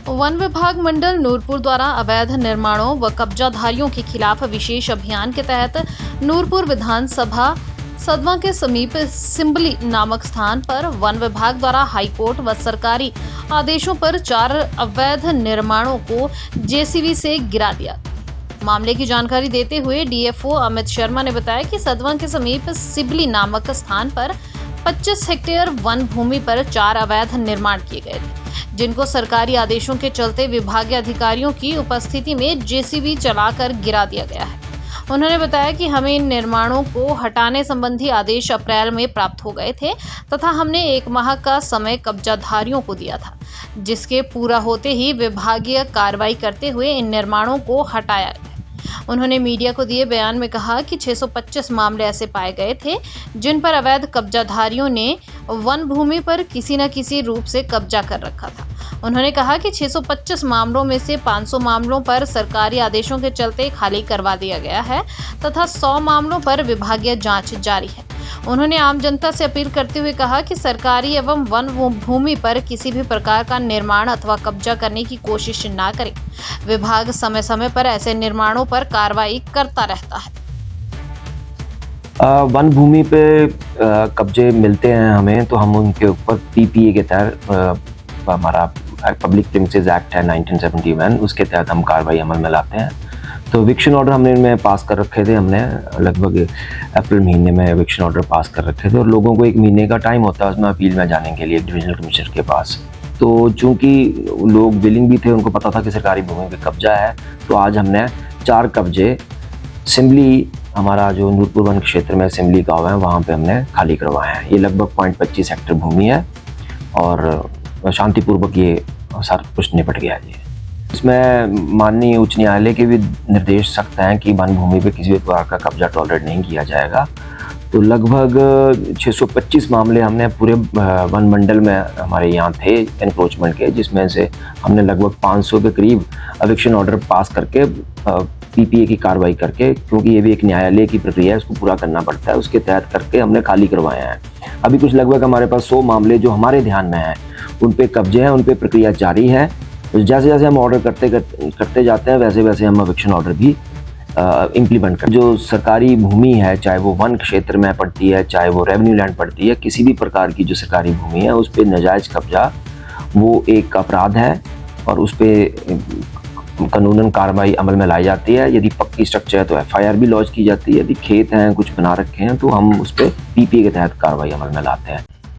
One विभाग मंडल नूरपुर द्वारा अवैध निर्माणों व कब्जाधारियों के खिलाफ विशेष अभियान के तहत नूरपुर विधानसभा सदवा के समीप सिंबली नामक स्थान पर वन विभाग द्वारा हाईकोर्ट व सरकारी आदेशों पर 4 अवैध निर्माणों को जेसीबी से गिरा दिया। मामले की जानकारी देते हुए डीएफओ अमित शर्मा ने बताया कि सदवा के समीप सिबली नामक स्थान पर 25 हेक्टेयर वन भूमि पर 4 अवैध निर्माण किए गए थे, जिनको सरकारी आदेशों के चलते विभागीय अधिकारियों की उपस्थिति में जेसीबी चलाकर गिरा दिया गया है। उन्होंने बताया कि हमें इन निर्माणों को हटाने संबंधी आदेश अप्रैल में प्राप्त हो गए थे तथा हमने 1 माह का समय कब्जाधारियों को दिया था, जिसके पूरा होते ही विभागीय कार्रवाई करते हुए इन निर्माणों को हटाया गया। उन्होंने मीडिया को दिए बयान में कहा कि 625 मामले ऐसे पाए गए थे जिन पर अवैध कब्जाधारियों ने वन भूमि पर किसी न किसी रूप से कब्जा कर रखा था। उन्होंने कहा कि 625 मामलों में से 500 मामलों पर सरकारी आदेशों के चलते खाली करवा दिया गया है तथा 100 मामलों पर विभागीय जांच जारी है। उन्होंने आम जनता से अपील करते हुए कहा कि सरकारी एवं वन भूमि पर किसी भी प्रकार का निर्माण अथवा कब्जा करने की कोशिश न करें। विभाग समय समय पर ऐसे निर्माणों पर कार्रवाई करता रहता है। वन भूमि पे कब्जे मिलते हैं हमें, तो हम उनके ऊपर पीपीए के तहत हमारा पब्लिक प्रीमिसेस एक्ट है 1971, उसके तहत हम कार्रवाई अमल में लाते हैं। तो एविक्शन ऑर्डर हमने इनमें पास कर रखे थे, हमने लगभग अप्रैल महीने में एविक्शन ऑर्डर पास कर रखे थे और लोगों को 1 महीने का टाइम होता है उसमें अपील में जाने के लिए डिविजनल कमिश्नर के पास। तो चूँकि लोग विलिंग भी थे, उनको पता था कि सरकारी भूमि पे कब्जा है, तो आज हमने 4 कब्जे सिंबली, हमारा जो नूरपुर वन क्षेत्र में सिंबली गाँव है, वहाँ पे हमने खाली करवाए हैं। ये लगभग 0.25 हेक्टर भूमि है और शांतिपूर्वक ये सारा कुछ निपट गया है। इसमें माननीय उच्च न्यायालय के भी निर्देश सख्त हैं कि वन भूमि पे किसी भी प्रकार का कब्जा टॉलरेट नहीं किया जाएगा। तो लगभग 625 मामले हमने पूरे वन मंडल में हमारे यहाँ थे एनक्रोचमेंट के, जिसमें से हमने लगभग 500 के करीब एविक्शन ऑर्डर पास करके पीपीए की कार्रवाई करके, क्योंकि ये भी एक न्यायालय की प्रक्रिया है, उसको पूरा करना पड़ता है, उसके तहत करके हमने खाली करवाए हैं। अभी कुछ लगभग हमारे पास 100 मामले जो हमारे ध्यान में हैं, उन पे कब्जे हैं, उन पे प्रक्रिया जारी है। तो जैसे जैसे हम ऑर्डर करते जाते हैं, वैसे वैसे हम एविक्शन ऑर्डर भी इम्प्लीमेंट कर। जो सरकारी भूमि है, चाहे वो वन क्षेत्र में पड़ती है, चाहे वो रेवेन्यू लैंड पड़ती है, किसी भी प्रकार की जो सरकारी भूमि है उस पर नाजायज़ कब्जा वो एक अपराध है और उस पर कानूनन कार्रवाई अमल में लाई जाती है। यदि पक्की स्ट्रक्चर है तो एफआईआर भी लॉन्च की जाती है। यदि खेत हैं, कुछ बना रखे हैं, तो हम उस पर पीपीए के तहत कार्रवाई अमल में लाते हैं।